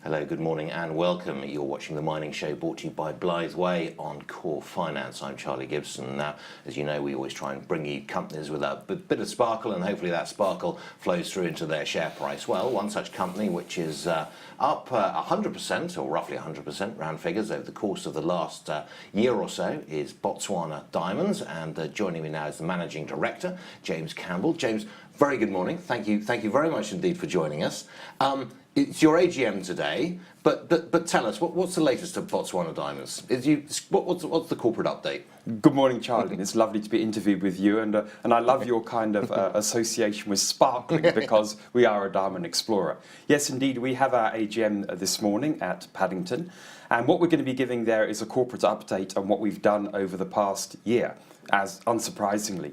Hello, good morning and welcome. You're watching The Mining Show, brought to you by Blythe Way on Core Finance. I'm Charlie Gibson. Now, as you know, we always try and bring you companies with a bit of sparkle, and hopefully that sparkle flows through into their share price. Well, one such company which is up 100%, or roughly 100% round figures, over the course of the last year or so is Botswana Diamonds, and joining me now is the Managing Director, James Campbell. James, very good morning. Thank you very much indeed for joining us. It's your AGM today, but tell us, what's the latest of Botswana Diamonds? What's the corporate update? Good morning, Charlie. It's lovely to be interviewed with you, and I love your kind of association with sparkling because we are a diamond explorer. Yes, indeed, we have our AGM this morning at Paddington, and what we're going to be giving there is a corporate update on what we've done over the past year, as unsurprisingly.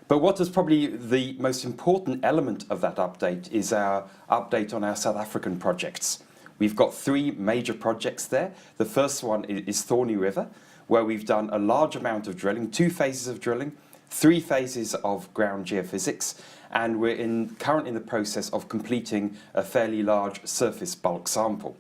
But what is probably the most important element of that update is our update on our South African projects. We've got three major projects there. The first one is Thorny River, where we've done a large amount of drilling, 2 phases of drilling, 3 phases of ground geophysics, and we're currently in the process of completing a fairly large surface bulk sample.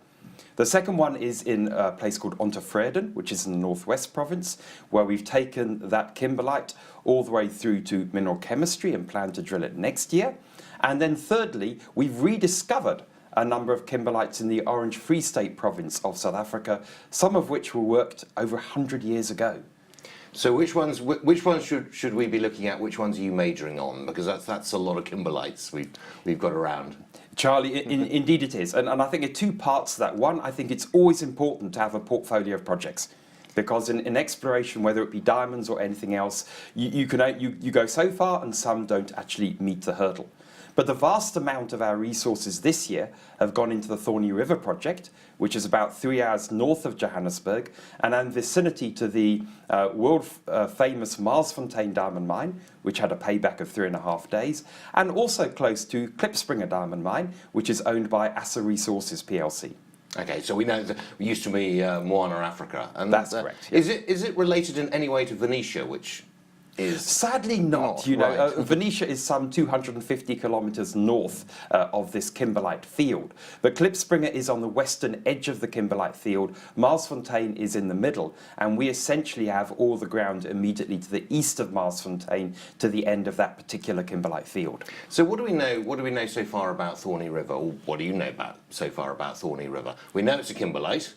The second one is in a place called Ontefreden, which is in the Northwest Province, where we've taken that kimberlite all the way through to mineral chemistry and plan to drill it next year. And then thirdly, we've rediscovered a number of kimberlites in the Orange Free State province of South Africa, some of which were worked over 100 years ago. So which ones should we be looking at? Which ones are you majoring on? Because that's a lot of kimberlites we've got around. Charlie, indeed it is. And I think there are 2 parts to that. One, I think it's always important to have a portfolio of projects. Because in exploration, whether it be diamonds or anything else, you go so far and some don't actually meet the hurdle. But the vast amount of our resources this year have gone into the Thorny River project, which is about 3 hours north of Johannesburg and in vicinity to the world famous Marsfontein diamond mine, which had a payback of 3.5 days, and also close to Klipspringer diamond mine, which is owned by Assa Resources PLC. Okay, so we know that we used to be Moana Africa, and that's correct. Yes. Is it related in any way to Venetia, which is sadly not? You know, Venetia is some 250 kilometres north of this kimberlite field, but Klipspringer is on the western edge of the kimberlite field. Marsfontein is in the middle, and we essentially have all the ground immediately to the east of Marsfontein to the end of that particular kimberlite field. So what do we know? What do we know so far about Thorny River? Or what do you know so far about Thorny River? We know it's a kimberlite.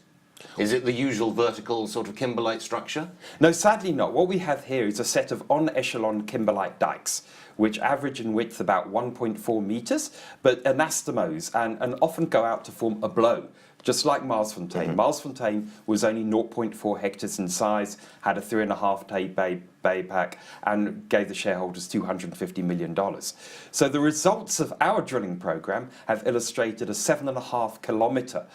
Is it the usual vertical sort of kimberlite structure? No, sadly not. What we have here is a set of on-echelon kimberlite dikes, which average in width about 1.4 metres, but anastomose and often go out to form a blow, just like Marsfontein. Marsfontein was only 0.4 hectares in size, had a 3.5-day payback, and gave the shareholders $250 million. So the results of our drilling program have illustrated a 7.5 kilometre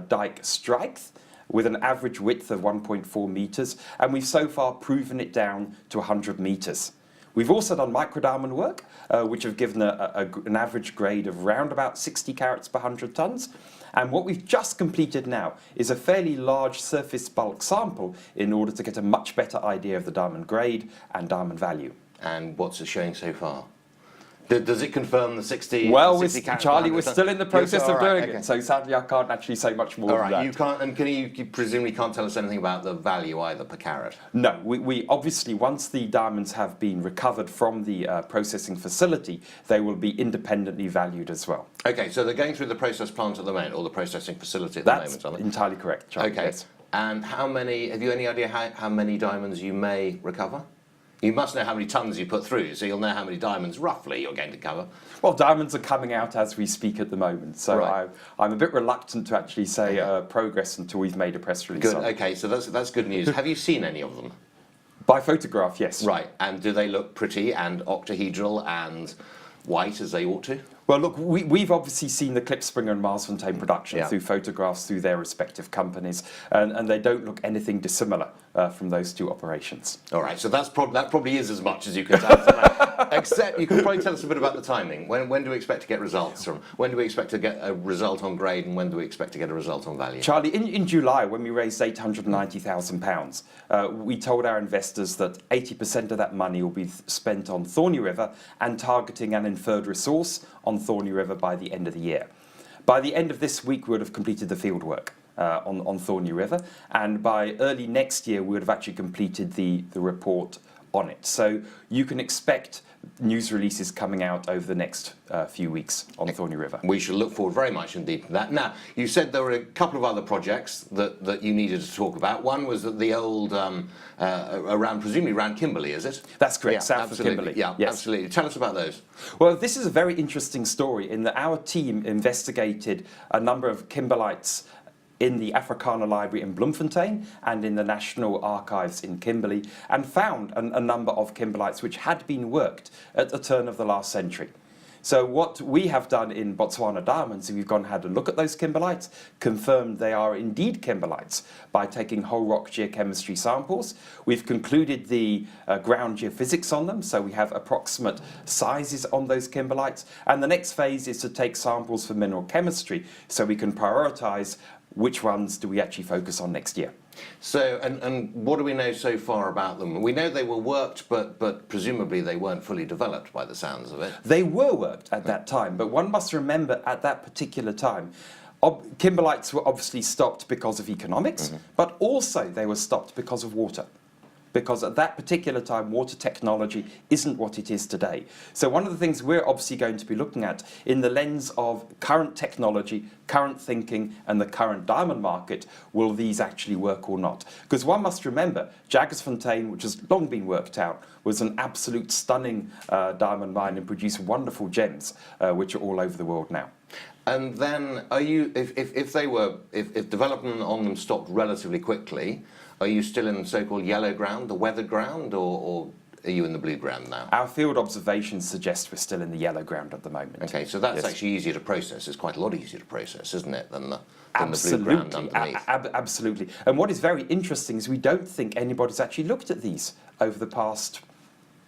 dike strike, with an average width of 1.4 metres, and we've so far proven it down to 100 metres. We've also done microdiamond work, which have given an average grade of around about 60 carats per 100 tonnes. And what we've just completed now is a fairly large surface bulk sample in order to get a much better idea of the diamond grade and diamond value. And what's it showing so far? Does it confirm the 60? Well, 60 carats Charlie, we're still in the process of doing it, so sadly I can't actually say much more than that. You can't, and you presumably can't tell us anything about the value either per carat? No, we obviously, once the diamonds have been recovered from the processing facility, they will be independently valued as well. Okay, so they're going through the process plant at the moment, or the processing facility at the moment, aren't they? That's entirely correct, Charlie. Okay, yes. And have you any idea how many diamonds you may recover? You must know how many tonnes you put through, so you'll know how many diamonds roughly you're going to cover. Well, diamonds are coming out as we speak at the moment, so right. I'm a bit reluctant to actually say progress until we've made a press release. Good, okay, so that's good news. Have you seen any of them? By photograph, yes. Right, and do they look pretty and octahedral and white as they ought to? Well, look, we've obviously seen the Klipspringer and Marsfontein production through photographs through their respective companies, and they don't look anything dissimilar from those 2 operations. All right, so that probably is as much as you can tell us. Except you can probably tell us a bit about the timing. When do we expect to get results from? When do we expect to get a result on grade, and when do we expect to get a result on value? Charlie, in July, when we raised £890,000, we told our investors that 80% of that money will be spent on Thorny River and targeting an inferred resource on Thorny River by the end of the year. By the end of this week, we would have completed the field work on Thorney River, and by early next year, we would have actually completed the report on it. So you can expect news releases coming out over the next few weeks on Thorney River. We shall look forward very much indeed to that. Now, you said there were a couple of other projects that you needed to talk about. One was that the old, presumably around Kimberley, is it? That's correct, Yeah, south absolutely. of Kimberley. Yeah, yes. absolutely. Tell us about those. Well, this is a very interesting story in that our team investigated a number of kimberlites in the Africana Library in Bloemfontein and in the National Archives in Kimberley, and found a number of kimberlites which had been worked at the turn of the last century. So what we have done in Botswana Diamonds is we've gone and had a look at those kimberlites, confirmed they are indeed kimberlites by taking whole rock geochemistry samples. We've concluded the ground geophysics on them, so we have approximate sizes on those kimberlites. And the next phase is to take samples for mineral chemistry so we can prioritise which ones do we actually focus on next year. So, and what do we know so far about them? We know they were worked, but presumably they weren't fully developed by the sounds of it. They were worked at that time, but one must remember at that particular time, kimberlites were obviously stopped because of economics, but also they were stopped because of water. Because at that particular time, water technology isn't what it is today. So one of the things we're obviously going to be looking at in the lens of current technology, current thinking, and the current diamond market, will these actually work or not? Because one must remember, Jagersfontein, which has long been worked out, was an absolute stunning diamond mine and produced wonderful gems, which are all over the world now. And then, are you, if development on them stopped relatively quickly, are you still in the so-called yellow ground, the weathered ground, or are you in the blue ground now? Our field observations suggest we're still in the yellow ground at the moment. Okay, so that's actually easier to process. It's quite a lot easier to process, isn't it, than the blue ground underneath? Absolutely. And what is very interesting is we don't think anybody's actually looked at these over the past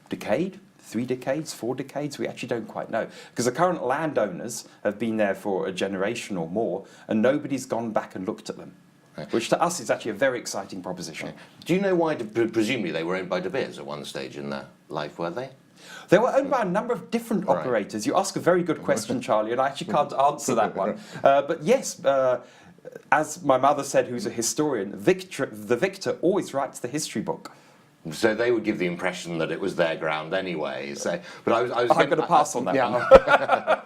decade, 3 decades, 4 decades. We actually don't quite know. Because the current landowners have been there for a generation or more, and nobody's gone back and looked at them. Which to us is actually a very exciting proposition. Okay. Do you know why, presumably they were owned by De Beers at one stage in their life, were they? They were owned by a number of different operators. You ask a very good question, Charlie, and I actually can't answer that one. But yes, as my mother said, who's a historian, the victor always writes the history book. So they would give the impression that it was their ground anyway. So, but I'm going to pass on that. Yeah.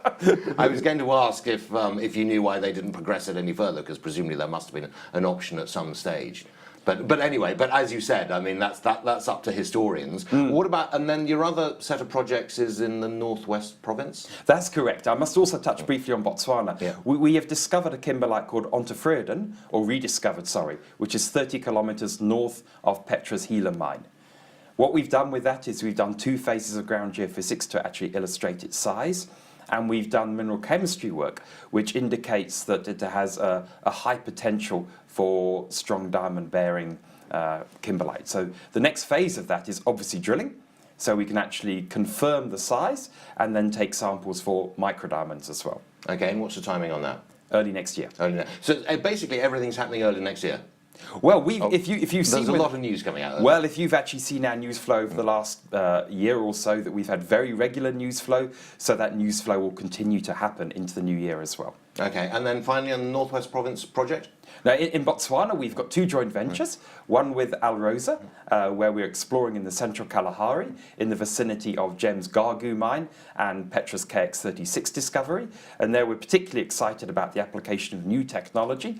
I was going to ask if you knew why they didn't progress it any further, because presumably there must have been an option at some stage. But anyway, but as you said, I mean that's up to historians. What about, and then your other set of projects is in the Northwest Province? That's correct. I must also touch briefly on Botswana. Yeah. We have discovered a kimberlite called Ontefreden, or rediscovered, sorry, which is 30 kilometres north of Petra's Gila mine. What we've done with that is we've done 2 phases of ground geophysics to actually illustrate its size, and we've done mineral chemistry work, which indicates that it has a high potential for strong diamond-bearing kimberlite. So the next phase of that is obviously drilling, so we can actually confirm the size and then take samples for microdiamonds as well. Okay, and what's the timing on that? Early next year. So basically everything's happening early next year? Well, if you've seen, there's a lot of news coming out. Well, if you've actually seen our news flow over the last year or so, that we've had very regular news flow, so that news flow will continue to happen into the new year as well. Okay, and then finally on the Northwest Province project? Now, in Botswana, we've got 2 joint ventures, one with Alrosa, where we're exploring in the central Kalahari, in the vicinity of GEM's Gargu mine and Petra's KX36 discovery. And there we're particularly excited about the application of new technology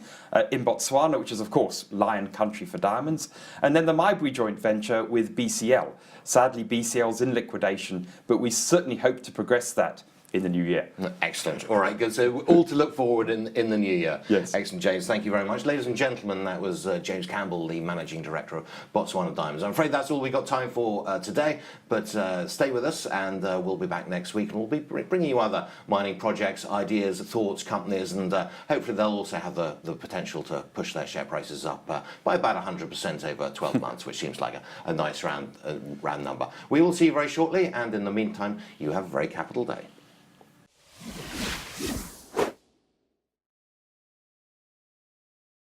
in Botswana, which is, of course, lion country for diamonds. And then the Maibui joint venture with BCL. Sadly, BCL's in liquidation, but we certainly hope to progress that in the new year. Excellent. All right, good. So all to look forward in the new year. Yes. Excellent, James. Thank you very much. Ladies and gentlemen, that was James Campbell, the Managing Director of Botswana Diamonds. I'm afraid that's all we got time for today, but stay with us and we'll be back next week and we'll be bringing you other mining projects, ideas, thoughts, companies, and hopefully they'll also have the potential to push their share prices up by about 100% over 12 months, which seems like a nice round number. We will see you very shortly, and in the meantime, you have a very capital day.